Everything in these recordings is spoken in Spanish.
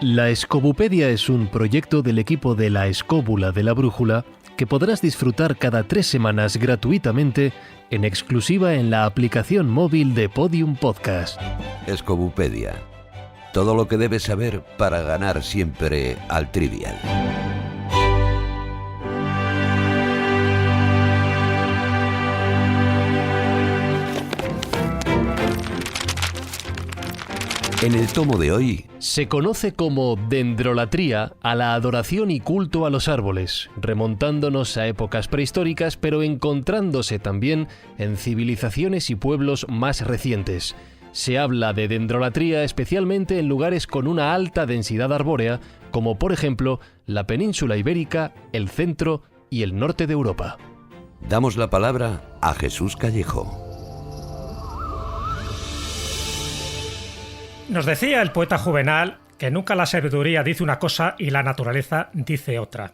La Escobupedia es un proyecto del equipo de La Escóbula de la Brújula que podrás disfrutar cada 3 semanas gratuitamente en exclusiva en la aplicación móvil de Podium Podcast. Escobupedia. Todo lo que debes saber para ganar siempre al Trivial. En el tomo de hoy se conoce como dendrolatría a la adoración y culto a los árboles, remontándonos a épocas prehistóricas, pero encontrándose también en civilizaciones y pueblos más recientes. Se habla de dendrolatría especialmente en lugares con una alta densidad arbórea, como por ejemplo la península ibérica, el centro y el norte de Europa. damos la palabra a Jesús Callejo. Nos decía el poeta Juvenal que nunca la sabiduría dice una cosa y la naturaleza dice otra.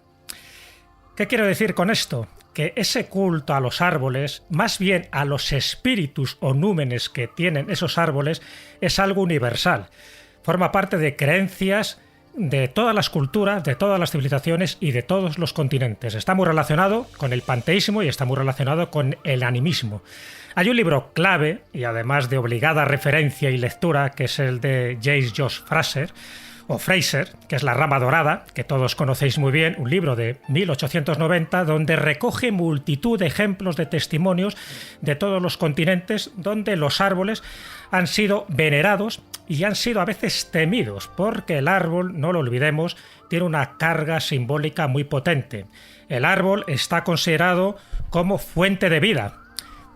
¿Qué quiero decir con esto? Que ese culto a los árboles, más bien a los espíritus o númenes que tienen esos árboles, es algo universal. Forma parte de creencias de todas las culturas, de todas las civilizaciones y de todos los continentes. Está muy relacionado con el panteísmo y está muy relacionado con el animismo. Hay un libro clave, y además de obligada referencia y lectura, que es el de J. George Fraser, que es La rama dorada, que todos conocéis muy bien, un libro de 1890, donde recoge multitud de ejemplos de testimonios de todos los continentes, donde los árboles han sido venerados y han sido a veces temidos, porque el árbol, no lo olvidemos, tiene una carga simbólica muy potente. El árbol está considerado como fuente de vida.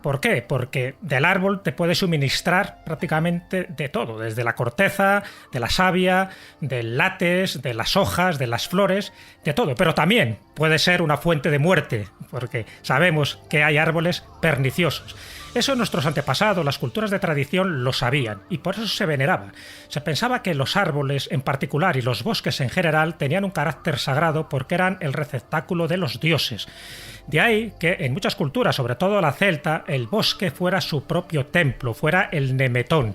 ¿Por qué? Porque del árbol te puede suministrar prácticamente de todo, desde la corteza, de la savia, del látex, de las hojas, de las flores, de todo. Pero también puede ser una fuente de muerte, porque sabemos que hay árboles perniciosos. Eso nuestros antepasados, las culturas de tradición, lo sabían y por eso se veneraba. Se pensaba que los árboles en particular y los bosques en general tenían un carácter sagrado porque eran el receptáculo de los dioses. De ahí que en muchas culturas, sobre todo la celta, el bosque fuera su propio templo, fuera el nemetón.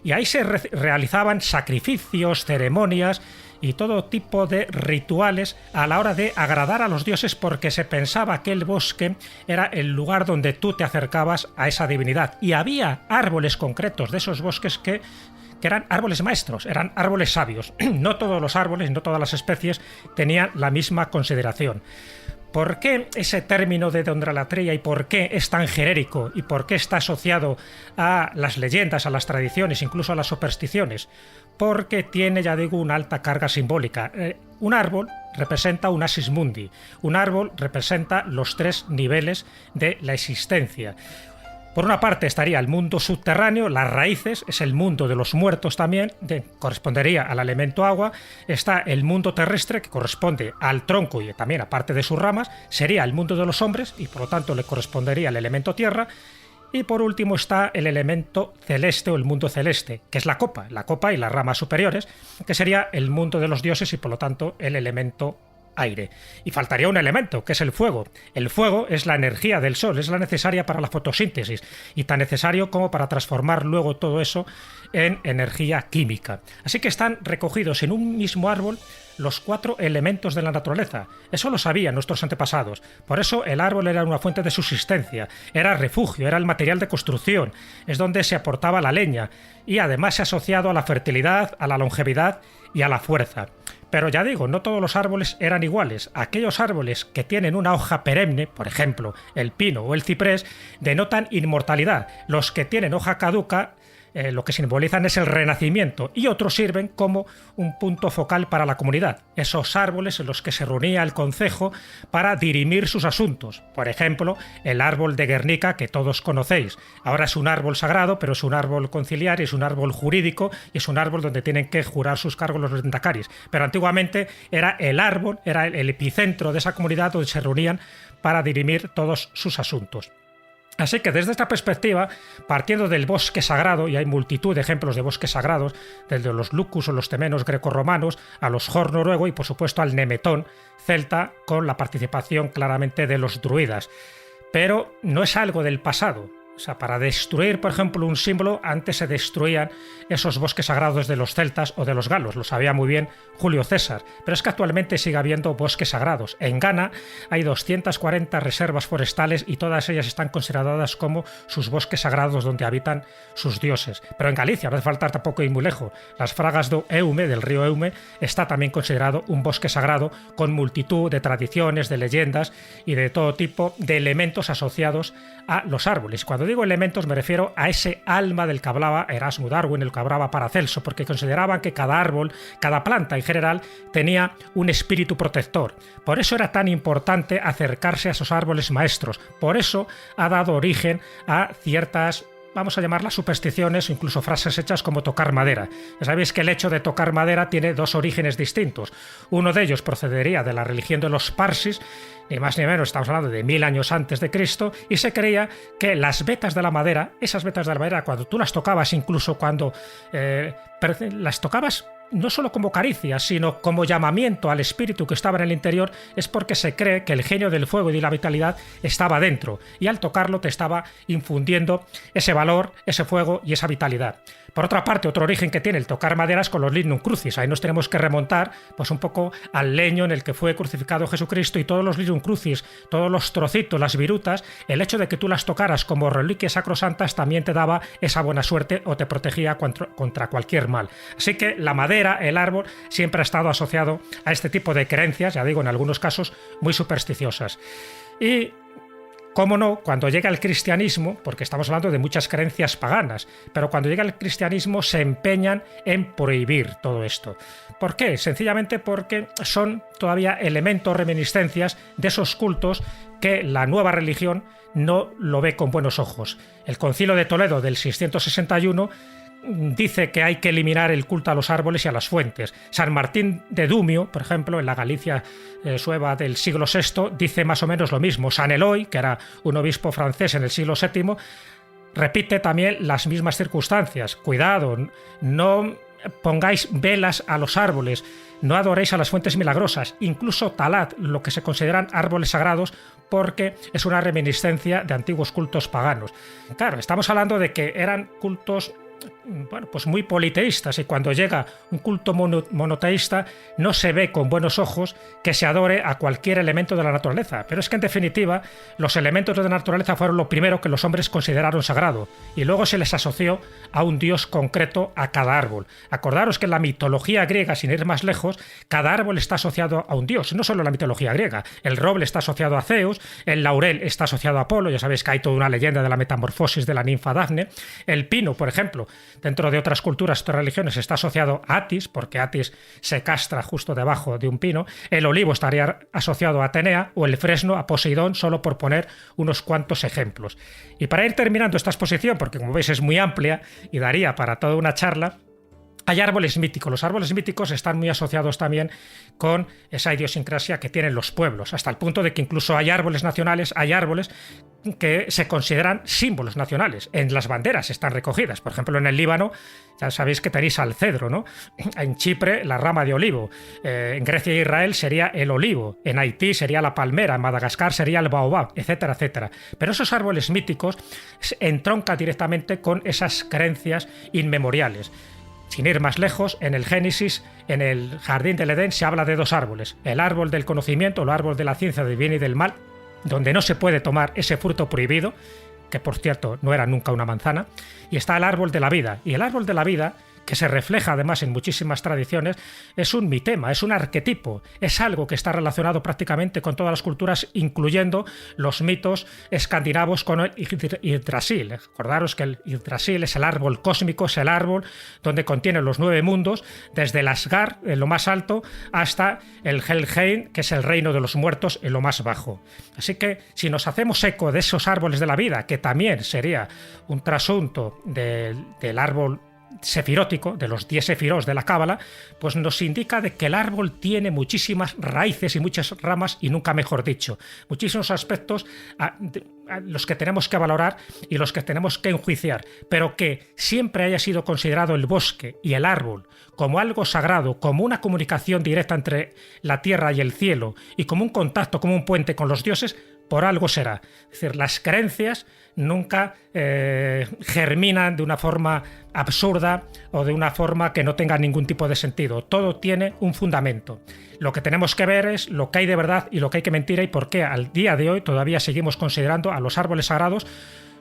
Y ahí se realizaban sacrificios, ceremonias y todo tipo de rituales a la hora de agradar a los dioses, porque se pensaba que el bosque era el lugar donde tú te acercabas a esa divinidad. Y había árboles concretos de esos bosques que eran árboles maestros, eran árboles sabios. No todos los árboles, no todas las especies tenían la misma consideración. ¿Por qué ese término de dendrolatría y por qué es tan genérico y por qué está asociado a las leyendas, a las tradiciones, incluso a las supersticiones? Porque tiene, ya digo, una alta carga simbólica. Un árbol representa un asis mundi, un árbol representa los 3 niveles de la existencia. Por una parte estaría el mundo subterráneo, las raíces, es el mundo de los muertos también, correspondería al elemento agua. Está el mundo terrestre, que corresponde al tronco y también a parte de sus ramas, sería el mundo de los hombres y por lo tanto le correspondería al elemento tierra. Y por último está el elemento celeste o el mundo celeste, que es la copa y las ramas superiores, que sería el mundo de los dioses y por lo tanto el elemento aire. Y faltaría un elemento, que es el fuego. El fuego es la energía del sol, es la necesaria para la fotosíntesis y tan necesario como para transformar luego todo eso en energía química. Así que están recogidos en un mismo árbol los 4 elementos de la naturaleza. Eso lo sabían nuestros antepasados. Por eso el árbol era una fuente de subsistencia, era refugio, era el material de construcción, es donde se aportaba la leña y además se ha asociado a la fertilidad, a la longevidad y a la fuerza. Pero ya digo, no todos los árboles eran iguales. Aquellos árboles que tienen una hoja perenne, por ejemplo, el pino o el ciprés, denotan inmortalidad. Los que tienen hoja caduca, lo que simbolizan es el renacimiento, y otros sirven como un punto focal para la comunidad. Esos árboles en los que se reunía el concejo para dirimir sus asuntos. Por ejemplo, el árbol de Guernica, que todos conocéis. Ahora es un árbol sagrado, pero es un árbol conciliar, es un árbol jurídico y es un árbol donde tienen que jurar sus cargos los lehendakaris. Pero antiguamente era el árbol, era el epicentro de esa comunidad donde se reunían para dirimir todos sus asuntos. Así que desde esta perspectiva, partiendo del bosque sagrado, y hay multitud de ejemplos de bosques sagrados, desde los lucus o los temenos grecorromanos a los jor noruego y por supuesto al nemetón celta, con la participación claramente de los druidas. Pero no es algo del pasado, sea, para destruir, por ejemplo, un símbolo, antes se destruían esos bosques sagrados de los celtas o de los galos. Lo sabía muy bien Julio César. Pero es que actualmente sigue habiendo bosques sagrados. En Ghana hay 240 reservas forestales y todas ellas están consideradas como sus bosques sagrados donde habitan sus dioses. Pero en Galicia, no hace falta tampoco ir muy lejos, las Fragas do Eume, del río Eume, está también considerado un bosque sagrado con multitud de tradiciones, de leyendas y de todo tipo de elementos asociados a los árboles. Cuando digo elementos me refiero a ese alma del que hablaba Erasmo Darwin, el que hablaba Paracelso, porque consideraban que cada árbol, cada planta en general, tenía un espíritu protector. Por eso era tan importante acercarse a esos árboles maestros. Por eso ha dado origen a ciertas, vamos a llamarlas supersticiones o incluso frases hechas como tocar madera. Ya sabéis que el hecho de tocar madera tiene dos orígenes distintos. Uno de ellos procedería de la religión de los parsis, ni más ni menos, estamos hablando de 1000 años antes de Cristo, y se creía que las vetas de la madera, esas vetas de la madera, cuando tú las tocabas, incluso cuando las tocabas no solo como caricia, sino como llamamiento al espíritu que estaba en el interior, es porque se cree que el genio del fuego y de la vitalidad estaba dentro, y al tocarlo te estaba infundiendo ese valor, ese fuego y esa vitalidad. Por otra parte, otro origen que tiene el tocar maderas con los lignum crucis. Ahí nos tenemos que remontar pues un poco al leño en el que fue crucificado Jesucristo, y todos los lignum crucis, todos los trocitos, las virutas, el hecho de que tú las tocaras como reliquias sacrosantas también te daba esa buena suerte o te protegía contra cualquier mal. Así que la madera, el árbol, siempre ha estado asociado a este tipo de creencias, ya digo, en algunos casos muy supersticiosas. Y cómo no, cuando llega el cristianismo, porque estamos hablando de muchas creencias paganas, pero cuando llega el cristianismo se empeñan en prohibir todo esto. ¿Por qué? Sencillamente porque son todavía elementos, reminiscencias de esos cultos que la nueva religión no lo ve con buenos ojos. El Concilio de Toledo del 661 dice que hay que eliminar el culto a los árboles y a las fuentes. San Martín de Dumio, por ejemplo, en la Galicia sueva del siglo VI, dice más o menos lo mismo. San Eloy, que era un obispo francés en el siglo VII, repite también las mismas circunstancias. Cuidado, no pongáis velas a los árboles, no adoréis a las fuentes milagrosas, incluso talad lo que se consideran árboles sagrados, porque es una reminiscencia de antiguos cultos paganos. Claro, estamos hablando de que eran cultos, bueno, pues muy politeístas, y cuando llega un culto monoteísta no se ve con buenos ojos que se adore a cualquier elemento de la naturaleza. Pero es que en definitiva los elementos de la naturaleza fueron lo primero que los hombres consideraron sagrado, y luego se les asoció a un dios concreto a cada árbol. Acordaros que en la mitología griega, sin ir más lejos, cada árbol está asociado a un dios, no solo en la mitología griega. El roble está asociado a Zeus, el laurel está asociado a Apolo, ya sabéis que hay toda una leyenda de la metamorfosis de la ninfa Dafne. El pino, por ejemplo, dentro de otras culturas, otras religiones, está asociado a Atis, porque Atis se castra justo debajo de un pino. El olivo estaría asociado a Atenea, o el fresno a Poseidón, solo por poner unos cuantos ejemplos. Y para ir terminando esta exposición, porque como veis es muy amplia y daría para toda una charla, hay árboles míticos. Los árboles míticos están muy asociados también con esa idiosincrasia que tienen los pueblos, hasta el punto de que incluso hay árboles nacionales, hay árboles que se consideran símbolos nacionales. En las banderas están recogidas. Por ejemplo, en el Líbano, ya sabéis que tenéis al cedro, ¿no? En Chipre, la rama de olivo. En Grecia e Israel sería el olivo. En Haití sería la palmera. En Madagascar sería el baobab, etcétera, etcétera. Pero esos árboles míticos entroncan directamente con esas creencias inmemoriales. Sin ir más lejos, en el Génesis, en el jardín del Edén, se habla de dos árboles. El árbol del conocimiento, el árbol de la ciencia del bien y del mal, donde no se puede tomar ese fruto prohibido, que por cierto no era nunca una manzana, y está el árbol de la vida. Y el árbol de la vida, que se refleja además en muchísimas tradiciones, es un mitema, es un arquetipo, es algo que está relacionado prácticamente con todas las culturas, incluyendo los mitos escandinavos con el Yggdrasil. Acordaros que el Yggdrasil es el árbol cósmico, es el árbol donde contiene los 9 mundos, desde el Asgard, en lo más alto, hasta el Helheim, que es el reino de los muertos, en lo más bajo. Así que si nos hacemos eco de esos árboles de la vida, que también sería un trasunto del árbol sefirótico, de los 10 sefirós de la Cábala, pues nos indica de que el árbol tiene muchísimas raíces y muchas ramas, y nunca mejor dicho, muchísimos aspectos a los que tenemos que valorar y los que tenemos que enjuiciar, pero que siempre haya sido considerado el bosque y el árbol como algo sagrado, como una comunicación directa entre la tierra y el cielo, y como un contacto, como un puente con los dioses, por algo será. Es decir, las creencias nunca germinan de una forma absurda o de una forma que no tenga ningún tipo de sentido. Todo tiene un fundamento. Lo que tenemos que ver es lo que hay de verdad y lo que hay que mentira, y por qué al día de hoy todavía seguimos considerando a los árboles sagrados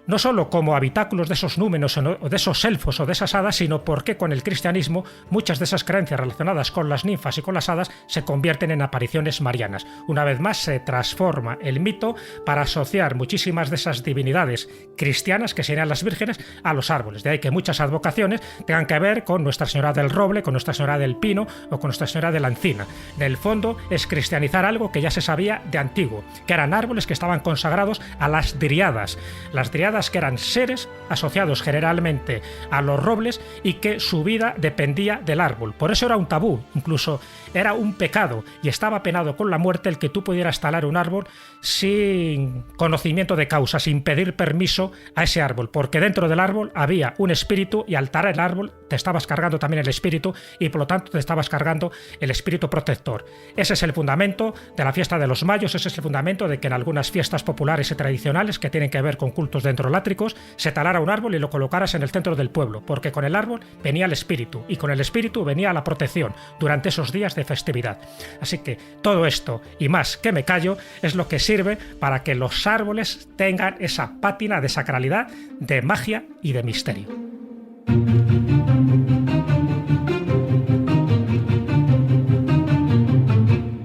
no solo como habitáculos de esos númenos o de esos elfos o de esas hadas, sino porque con el cristianismo muchas de esas creencias relacionadas con las ninfas y con las hadas se convierten en apariciones marianas. Una vez más se transforma el mito para asociar muchísimas de esas divinidades cristianas, que serían las vírgenes, a los árboles. De ahí que muchas advocaciones tengan que ver con Nuestra Señora del Roble, con Nuestra Señora del Pino o con Nuestra Señora de la Encina. En el fondo es cristianizar algo que ya se sabía de antiguo, que eran árboles que estaban consagrados a las dríadas. Las dríadas que eran seres asociados generalmente a los robles y que su vida dependía del árbol. Por eso era un tabú, incluso era un pecado y estaba penado con la muerte el que tú pudieras talar un árbol sin conocimiento de causa, sin pedir permiso a ese árbol, porque dentro del árbol había un espíritu y al talar el árbol te estabas cargando también el espíritu y por lo tanto te estabas cargando el espíritu protector. Ese es el fundamento de la fiesta de los mayos, ese es el fundamento de que en algunas fiestas populares y tradicionales que tienen que ver con cultos dendrolátricos se talara un árbol y lo colocaras en el centro del pueblo, porque con el árbol venía el espíritu y con el espíritu venía la protección durante esos días de festividad. Así que todo esto y más que me callo es lo que sirve para que los árboles tengan esa pátina de sacralidad, de magia y de misterio.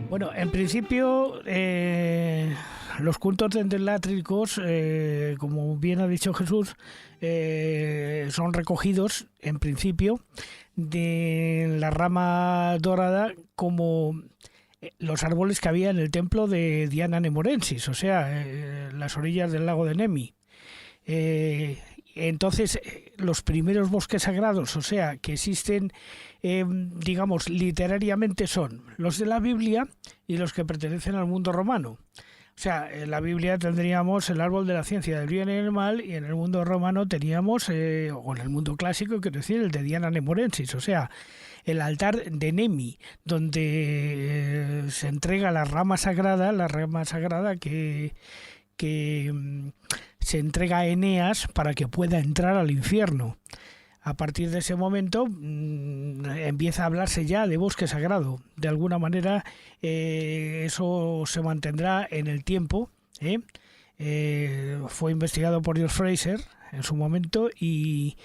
Bueno, en principio los cultos dendrolátricos, como bien ha dicho Jesús, son recogidos en principio de la rama dorada como los árboles que había en el templo de Diana Nemorensis, o sea, las orillas del lago de Nemi. Entonces, los primeros bosques sagrados, o sea, que existen, digamos, literariamente son los de la Biblia y los que pertenecen al mundo romano. O sea, en la Biblia tendríamos el árbol de la ciencia del bien y el mal, y en el mundo romano teníamos, o en el mundo clásico, quiero decir, el de Diana Nemorensis, o sea, el altar de Nemi, donde se entrega la rama sagrada que se entrega a Eneas para que pueda entrar al infierno. A partir de ese momento empieza a hablarse ya de bosque sagrado. De alguna manera eso se mantendrá en el tiempo. Fue investigado por George Fraser en su momento y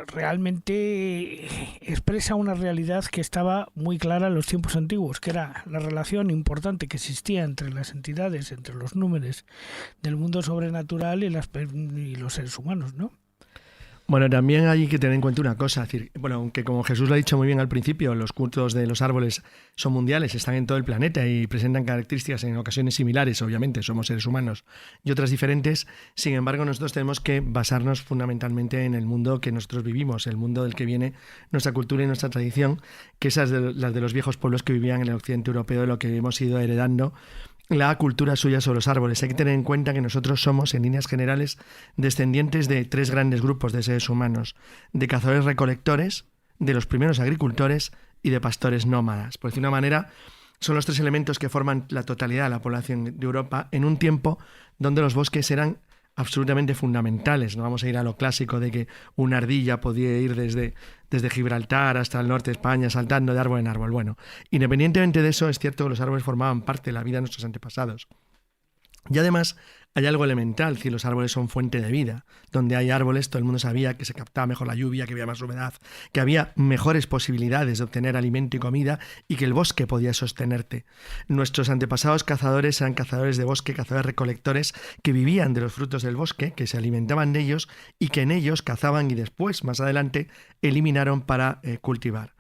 realmente expresa una realidad que estaba muy clara en los tiempos antiguos, que era la relación importante que existía entre las entidades, entre los números del mundo sobrenatural y los seres humanos, ¿no? Bueno, también hay que tener en cuenta una cosa, es decir, bueno, aunque como Jesús lo ha dicho muy bien al principio, los cultos de los árboles son mundiales, están en todo el planeta y presentan características en ocasiones similares, obviamente, somos seres humanos, y otras diferentes. Sin embargo, nosotros tenemos que basarnos fundamentalmente en el mundo que nosotros vivimos, el mundo del que viene nuestra cultura y nuestra tradición, que esas las de los viejos pueblos que vivían en el occidente europeo, de lo que hemos ido heredando la cultura suya sobre los árboles. Hay que tener en cuenta que nosotros somos, en líneas generales, descendientes de tres grandes grupos de seres humanos: de cazadores-recolectores, de los primeros agricultores y de pastores nómadas. Por decir una manera, son los tres elementos que forman la totalidad de la población de Europa en un tiempo donde los bosques eran absolutamente fundamentales. No vamos a ir a lo clásico de que una ardilla podía ir desde Gibraltar hasta el norte de España saltando de árbol en árbol. Bueno, independientemente de eso, es cierto que los árboles formaban parte de la vida de nuestros antepasados. Y además hay algo elemental, que los árboles son fuente de vida. Donde hay árboles, todo el mundo sabía que se captaba mejor la lluvia, que había más humedad, que había mejores posibilidades de obtener alimento y comida y que el bosque podía sostenerte. Nuestros antepasados cazadores eran cazadores de bosque, cazadores recolectores que vivían de los frutos del bosque, que se alimentaban de ellos y que en ellos cazaban y después, más adelante, eliminaron para cultivar.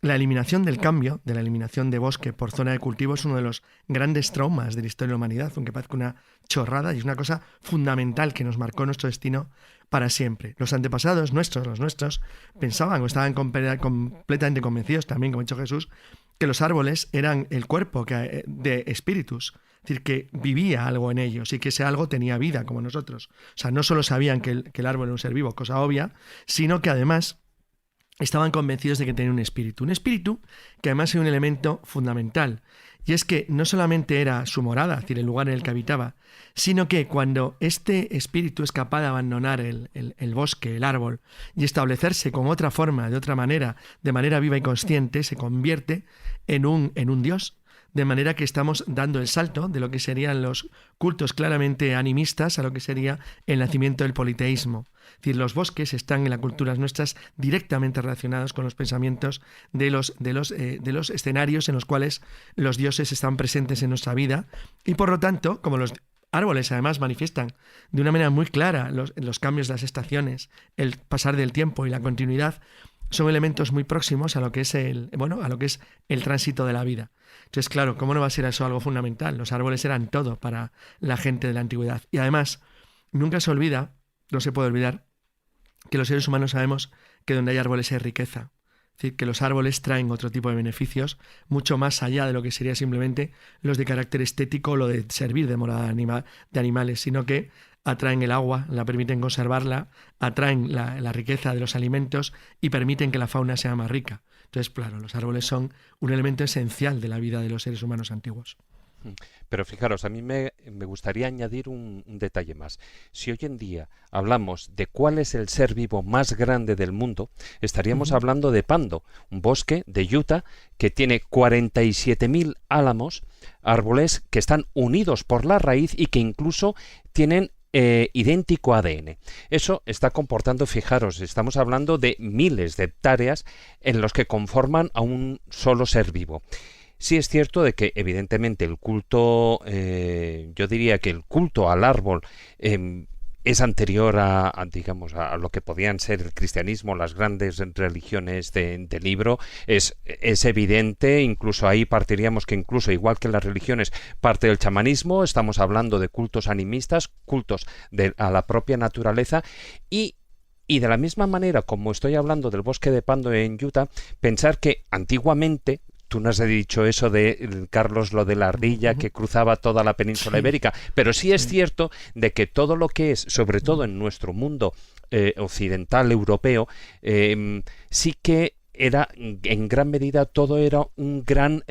La eliminación del cambio, de la eliminación de bosque por zona de cultivo, es uno de los grandes traumas de la historia de la humanidad, aunque parezca una chorrada, y es una cosa fundamental que nos marcó nuestro destino para siempre. Los antepasados nuestros, los nuestros, pensaban o estaban completamente convencidos también, como ha dicho Jesús, que los árboles eran el cuerpo de espíritus, es decir, que vivía algo en ellos y que ese algo tenía vida como nosotros. O sea, no solo sabían que el árbol era un ser vivo, cosa obvia, sino que además estaban convencidos de que tenía un espíritu que además es un elemento fundamental, Y es que no solamente era su morada, es decir, el lugar en el que habitaba, sino que cuando este espíritu es capaz de abandonar el bosque, el árbol, y establecerse con otra forma, de otra manera, de manera viva y consciente, se convierte en un dios. De manera que estamos dando el salto de lo que serían los cultos claramente animistas a lo que sería el nacimiento del politeísmo. Es decir, los bosques están en las culturas nuestras directamente relacionados con los pensamientos de los escenarios en los cuales los dioses están presentes en nuestra vida, y por lo tanto, como los árboles además manifiestan de una manera muy clara los cambios de las estaciones, el pasar del tiempo y la continuidad, son elementos muy próximos a lo que es el tránsito de la vida. Entonces, claro, ¿cómo no va a ser eso algo fundamental? Los árboles eran todo para la gente de la antigüedad. Y además, nunca se olvida, no se puede olvidar, que los seres humanos sabemos que donde hay árboles hay riqueza. Es decir, que los árboles traen otro tipo de beneficios, mucho más allá de lo que sería simplemente los de carácter estético o lo de servir de morada de animales, sino que atraen el agua, la permiten conservarla, atraen la riqueza de los alimentos y permiten que la fauna sea más rica. Entonces, claro, los árboles son un elemento esencial de la vida de los seres humanos antiguos. Pero fijaros, a mí me gustaría añadir un detalle más. Si hoy en día hablamos de cuál es el ser vivo más grande del mundo, estaríamos hablando de Pando, un bosque de Utah que tiene 47.000 álamos, árboles que están unidos por la raíz y que incluso tienen idéntico ADN. Eso está comportando, fijaros, estamos hablando de miles de hectáreas en los que conforman a un solo ser vivo. Sí es cierto de que evidentemente el culto, yo diría que el culto al árbol es anterior digamos, a lo que podían ser el cristianismo, las grandes religiones de libro, es evidente, incluso ahí partiríamos que incluso igual que las religiones parte del chamanismo, estamos hablando de cultos animistas, cultos a la propia naturaleza y de la misma manera como estoy hablando del bosque de Pando en Utah, pensar que antiguamente, tú nos has dicho eso de, Carlos, lo de la ardilla que cruzaba toda la península ibérica, pero sí es cierto de que todo lo que es, sobre todo en nuestro mundo occidental, europeo, sí que era, en gran medida, todo era un gran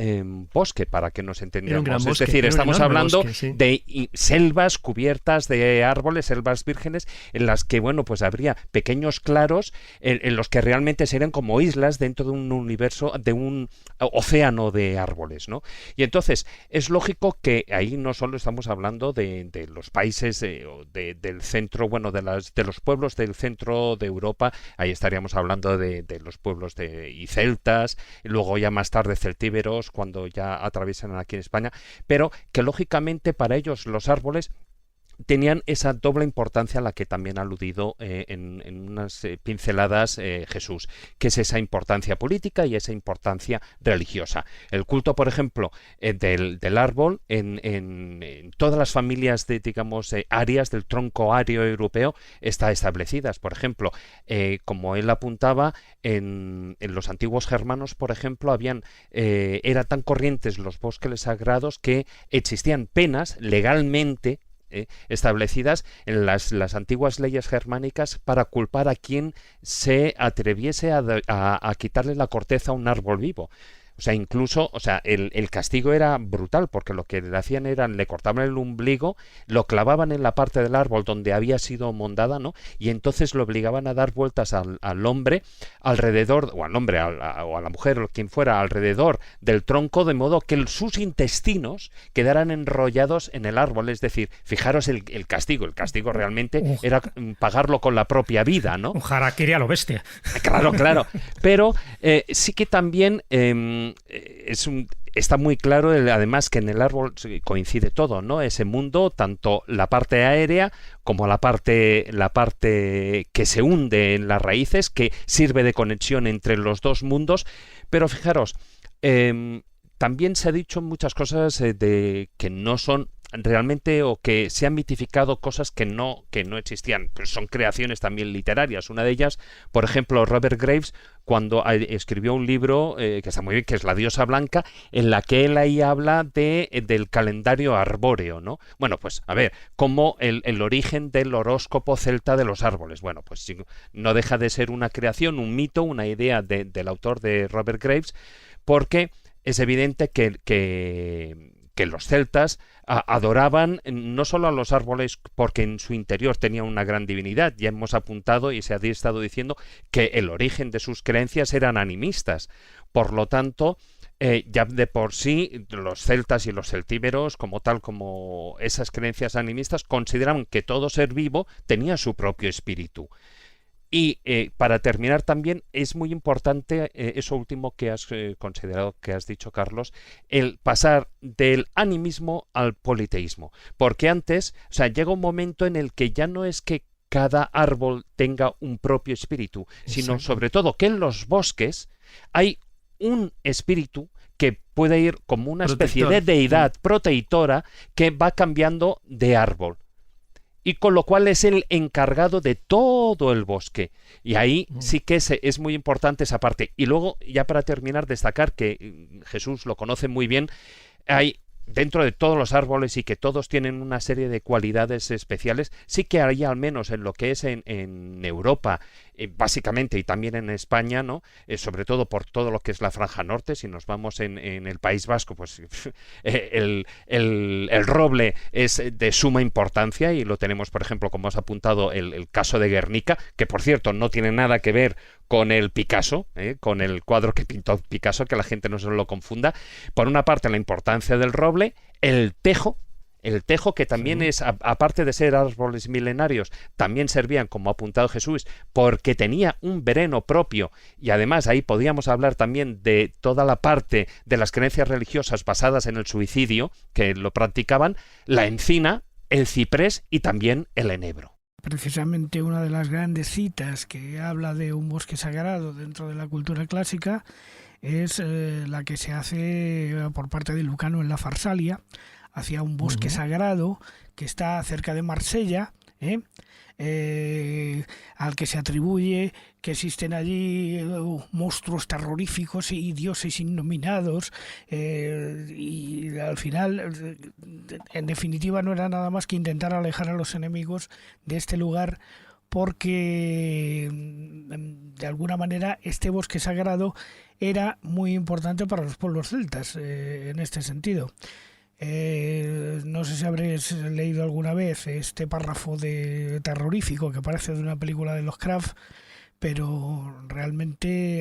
bosque, para que nos entendiéramos. Es decir, estamos hablando de selvas cubiertas de árboles, selvas vírgenes, en las que, bueno, pues habría pequeños claros en los que realmente serían como islas dentro de un universo, de un océano de árboles, ¿no? Y entonces, es lógico que ahí no solo estamos hablando de los países del centro, bueno, de los pueblos del centro de Europa, ahí estaríamos hablando de los pueblos y celtas, y luego ya más tarde celtíberos cuando ya atraviesan aquí en España, pero que lógicamente para ellos los árboles tenían esa doble importancia a la que también ha aludido en unas pinceladas Jesús, que es esa importancia política y esa importancia religiosa. El culto, por ejemplo, del árbol en todas las familias de, digamos, áreas del tronco ario europeo está establecidas. Por ejemplo, como él apuntaba, en los antiguos germanos, por ejemplo, eran tan corrientes los bosques sagrados que existían penas legalmente establecidas en las antiguas leyes germánicas para culpar a quien se atreviese a quitarle la corteza a un árbol vivo. O sea, incluso, el castigo era brutal, porque lo que le hacían era, le cortaban el ombligo, lo clavaban en la parte del árbol donde había sido mondada, ¿no? Y entonces lo obligaban a dar vueltas al hombre alrededor, o al hombre, o a la mujer, o quien fuera, alrededor del tronco, de modo que sus intestinos quedaran enrollados en el árbol. Es decir, fijaros el castigo. El castigo realmente era pagarlo con la propia vida, ¿no? Un harakiri a lo bestia. Claro, claro. Pero sí que también está muy claro, además, que en el árbol coincide todo, ¿no? Ese mundo, tanto la parte aérea como la parte que se hunde en las raíces, que sirve de conexión entre los dos mundos. Pero fijaros, también se ha dicho muchas cosas que no son realmente, o que se han mitificado cosas que no existían, pero son creaciones también literarias. Una de ellas, por ejemplo, Robert Graves, cuando escribió un libro que está muy bien, que es La diosa blanca, en la que él ahí habla del calendario arbóreo, ¿no? Bueno, pues a ver, como el origen del horóscopo celta de los árboles. Bueno, pues no deja de ser una creación, un mito, una idea del autor, de Robert Graves, porque es evidente que los celtas adoraban no solo a los árboles porque en su interior tenían una gran divinidad. Ya hemos apuntado y se ha estado diciendo que el origen de sus creencias eran animistas. Por lo tanto, ya de por sí los celtas y los celtíberos, como tal, como esas creencias animistas, consideraban que todo ser vivo tenía su propio espíritu. Y para terminar también es muy importante eso último que has considerado, que has dicho, Carlos, el pasar del animismo al politeísmo. Porque antes, o sea, llega un momento en el que ya no es que cada árbol tenga un propio espíritu, sino sobre todo que en los bosques hay un espíritu que puede ir como una especie de deidad protectora que va cambiando de árbol. Y con lo cual es el encargado de todo el bosque. Y ahí sí que es muy importante esa parte. Y luego, ya para terminar, destacar que Jesús lo conoce muy bien, hay dentro de todos los árboles y que todos tienen una serie de cualidades especiales, sí que hay, al menos en lo que es en Europa, básicamente, y también en España, ¿no? Sobre todo por todo lo que es la franja norte. Si nos vamos en el País Vasco, pues el roble es de suma importancia, y lo tenemos, por ejemplo, como has apuntado, el caso de Guernica, que por cierto no tiene nada que ver con el Picasso, con el cuadro que pintó Picasso, que la gente no se lo confunda. Por una parte, la importancia del roble, el tejo, que también es, aparte de ser árboles milenarios, también servían, como ha apuntado Jesús, porque tenía un veneno propio, y además ahí podíamos hablar también de toda la parte de las creencias religiosas basadas en el suicidio, que lo practicaban, la encina, el ciprés y también el enebro. Precisamente una de las grandes citas que habla de un bosque sagrado dentro de la cultura clásica es la que se hace por parte de Lucano en la Farsalia, hacia un bosque sagrado que está cerca de Marsella, al que se atribuye que existen allí monstruos terroríficos y dioses innominados, y al final, en definitiva, no era nada más que intentar alejar a los enemigos de este lugar, porque de alguna manera este bosque sagrado era muy importante para los pueblos celtas en este sentido. No sé si habréis leído alguna vez este párrafo terrorífico que parece de una película de Lovecraft, pero realmente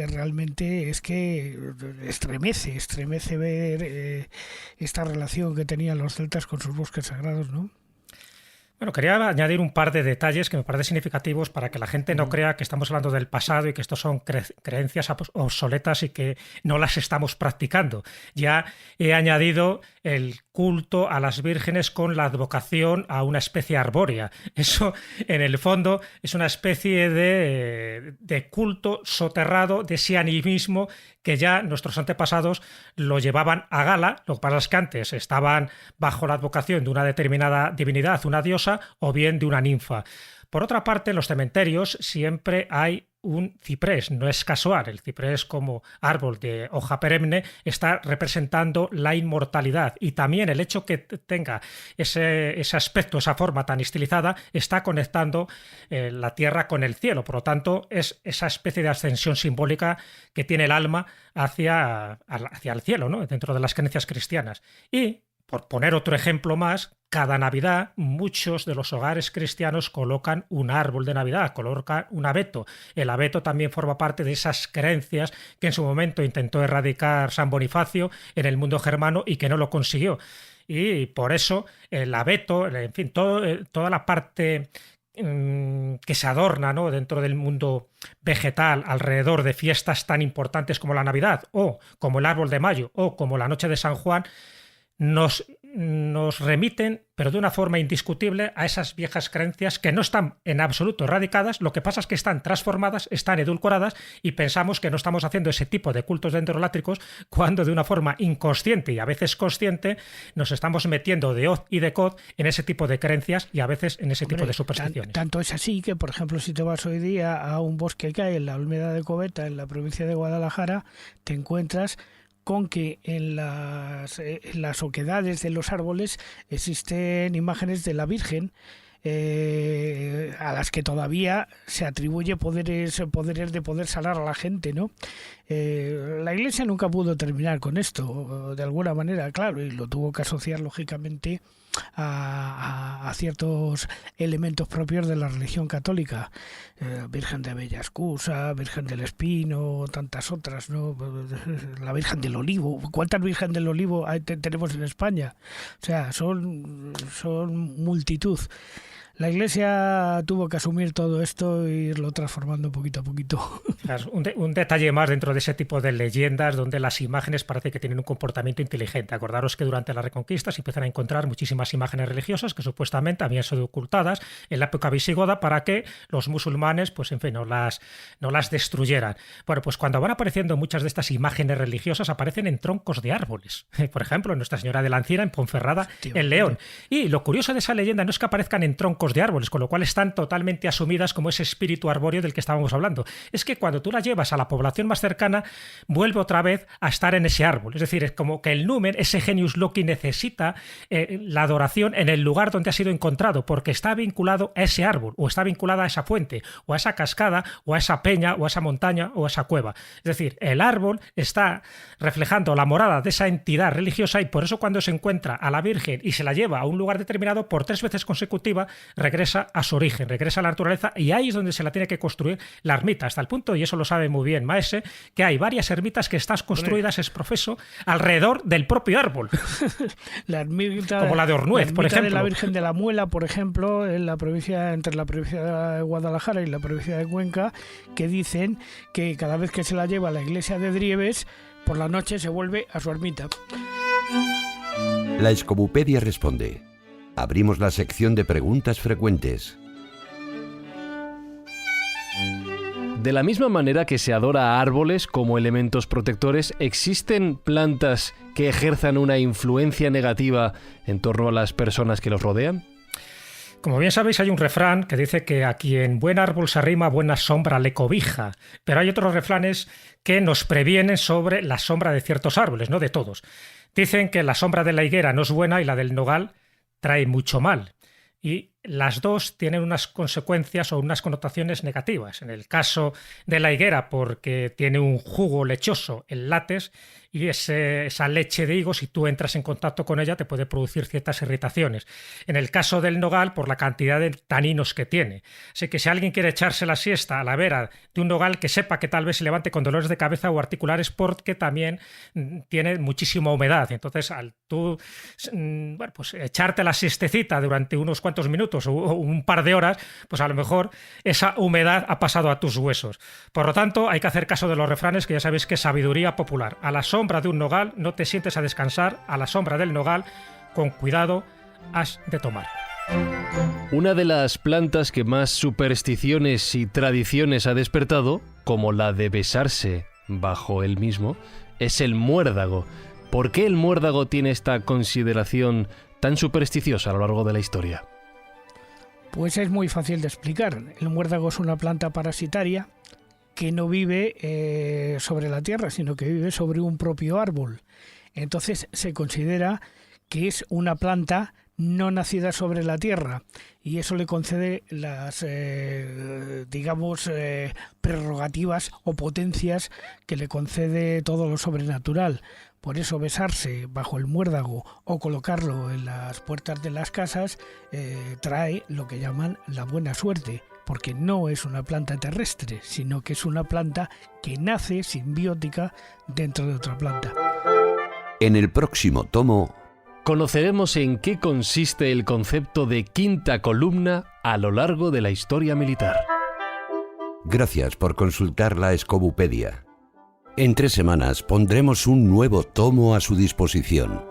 es que estremece ver esta relación que tenían los celtas con sus bosques sagrados, ¿no? Bueno, quería añadir un par de detalles que me parecen significativos para que la gente no crea que estamos hablando del pasado y que estos son creencias obsoletas y que no las estamos practicando. Ya he añadido el culto a las vírgenes con la advocación a una especie arbórea. Eso, en el fondo, es una especie de culto soterrado de ese animismo que ya nuestros antepasados lo llevaban a gala. Lo que pasa es que antes estaban bajo la advocación de una determinada divinidad, una diosa, o bien de una ninfa. Por otra parte, en los cementerios siempre hay un ciprés, no es casual. El ciprés, como árbol de hoja perenne, está representando la inmortalidad, y también el hecho que tenga ese aspecto, esa forma tan estilizada, está conectando la tierra con el cielo. Por lo tanto, es esa especie de ascensión simbólica que tiene el alma hacia el cielo, ¿no? Dentro de las creencias cristianas. Y, por poner otro ejemplo más, cada Navidad muchos de los hogares cristianos colocan un árbol de Navidad, colocan un abeto. El abeto también forma parte de esas creencias que en su momento intentó erradicar San Bonifacio en el mundo germano y que no lo consiguió. Y por eso el abeto, en fin, toda la parte que se adorna, ¿no?, dentro del mundo vegetal alrededor de fiestas tan importantes como la Navidad, o como el árbol de mayo, o como la noche de San Juan, nos remiten, pero de una forma indiscutible, a esas viejas creencias que no están en absoluto erradicadas. Lo que pasa es que están transformadas, están edulcoradas, y pensamos que no estamos haciendo ese tipo de cultos dendrolátricos cuando de una forma inconsciente y a veces consciente nos estamos metiendo de hoz y de cod en ese tipo de creencias y a veces en ese tipo de supersticiones. Tanto es así que, por ejemplo, si te vas hoy día a un bosque que hay en la Olmeda de Coveta, en la provincia de Guadalajara, te encuentras con que en las oquedades de los árboles existen imágenes de la Virgen a las que todavía se atribuye poderes de poder sanar a la gente, ¿no? La Iglesia nunca pudo terminar con esto, de alguna manera, claro, y lo tuvo que asociar lógicamente a ciertos elementos propios de la religión católica, Virgen de Bella Excusa, Virgen del Espino, tantas otras, ¿no? La Virgen del Olivo. ¿Cuántas Virgen del Olivo tenemos en España? O sea, son multitud. La Iglesia tuvo que asumir todo esto e irlo transformando poquito a poquito. Un detalle más dentro de ese tipo de leyendas donde las imágenes parece que tienen un comportamiento inteligente. Acordaros que durante la Reconquista se empiezan a encontrar muchísimas imágenes religiosas que supuestamente habían sido ocultadas en la época visigoda para que los musulmanes, pues en fin, no las destruyeran. Bueno, pues cuando van apareciendo muchas de estas imágenes religiosas aparecen en troncos de árboles. Por ejemplo, Nuestra Señora de la Encina en Ponferrada, en León. Y lo curioso de esa leyenda no es que aparezcan en troncos de árboles, con lo cual están totalmente asumidas como ese espíritu arbóreo del que estábamos hablando. Es que cuando tú la llevas a la población más cercana, vuelve otra vez a estar en ese árbol. Es decir, es como que el numen, ese genius loci, necesita la adoración en el lugar donde ha sido encontrado, porque está vinculado a ese árbol, o está vinculada a esa fuente, o a esa cascada, o a esa peña, o a esa montaña, o a esa cueva. Es decir, el árbol está reflejando la morada de esa entidad religiosa, y por eso cuando se encuentra a la Virgen y se la lleva a un lugar determinado, por 3 veces consecutivas regresa a su origen, regresa a la naturaleza, y ahí es donde se la tiene que construir la ermita, hasta el punto, y eso lo sabe muy bien Maese, que hay varias ermitas que están construidas, es profeso, alrededor del propio árbol. La ermita, como la de Ornuez, por ejemplo. De la Virgen de la Muela, por ejemplo, en la provincia, entre la provincia de Guadalajara y la provincia de Cuenca, que dicen que cada vez que se la lleva a la iglesia de Drieves, por la noche se vuelve a su ermita. La Escobupedia responde. Abrimos la sección de preguntas frecuentes. De la misma manera que se adora a árboles como elementos protectores, ¿existen plantas que ejerzan una influencia negativa en torno a las personas que los rodean? Como bien sabéis, hay un refrán que dice que a quien buen árbol se arrima, buena sombra le cobija. Pero hay otros refranes que nos previenen sobre la sombra de ciertos árboles, no de todos. Dicen que la sombra de la higuera no es buena y la del nogal trae mucho mal. Y las dos tienen unas consecuencias o unas connotaciones negativas. En el caso de la higuera, porque tiene un jugo lechoso, el látex, y esa leche de higo, si tú entras en contacto con ella, te puede producir ciertas irritaciones. En el caso del nogal, por la cantidad de taninos que tiene. Así que si alguien quiere echarse la siesta a la vera de un nogal, que sepa que tal vez se levante con dolores de cabeza o articulares, porque también tiene muchísima humedad. Entonces, al tú pues echarte la siestecita durante unos cuantos minutos o un par de horas, pues a lo mejor esa humedad ha pasado a tus huesos. Por lo tanto, hay que hacer caso de los refranes, que ya sabéis que es sabiduría popular. A la sombra de un nogal no te sientes a descansar, a la sombra del nogal, con cuidado, has de tomar. Una de las plantas que más supersticiones y tradiciones ha despertado, como la de besarse bajo él mismo, es el muérdago. ¿Por qué el muérdago tiene esta consideración tan supersticiosa a lo largo de la historia? Pues es muy fácil de explicar. El muérdago es una planta parasitaria que no vive sobre la tierra, sino que vive sobre un propio árbol. Entonces se considera que es una planta no nacida sobre la tierra, y eso le concede las, prerrogativas o potencias que le concede todo lo sobrenatural. Por eso besarse bajo el muérdago o colocarlo en las puertas de las casas trae lo que llaman la buena suerte, porque no es una planta terrestre, sino que es una planta que nace simbiótica dentro de otra planta. En el próximo tomo conoceremos en qué consiste el concepto de quinta columna a lo largo de la historia militar. Gracias por consultar la Escobupedia. En 3 semanas pondremos un nuevo tomo a su disposición.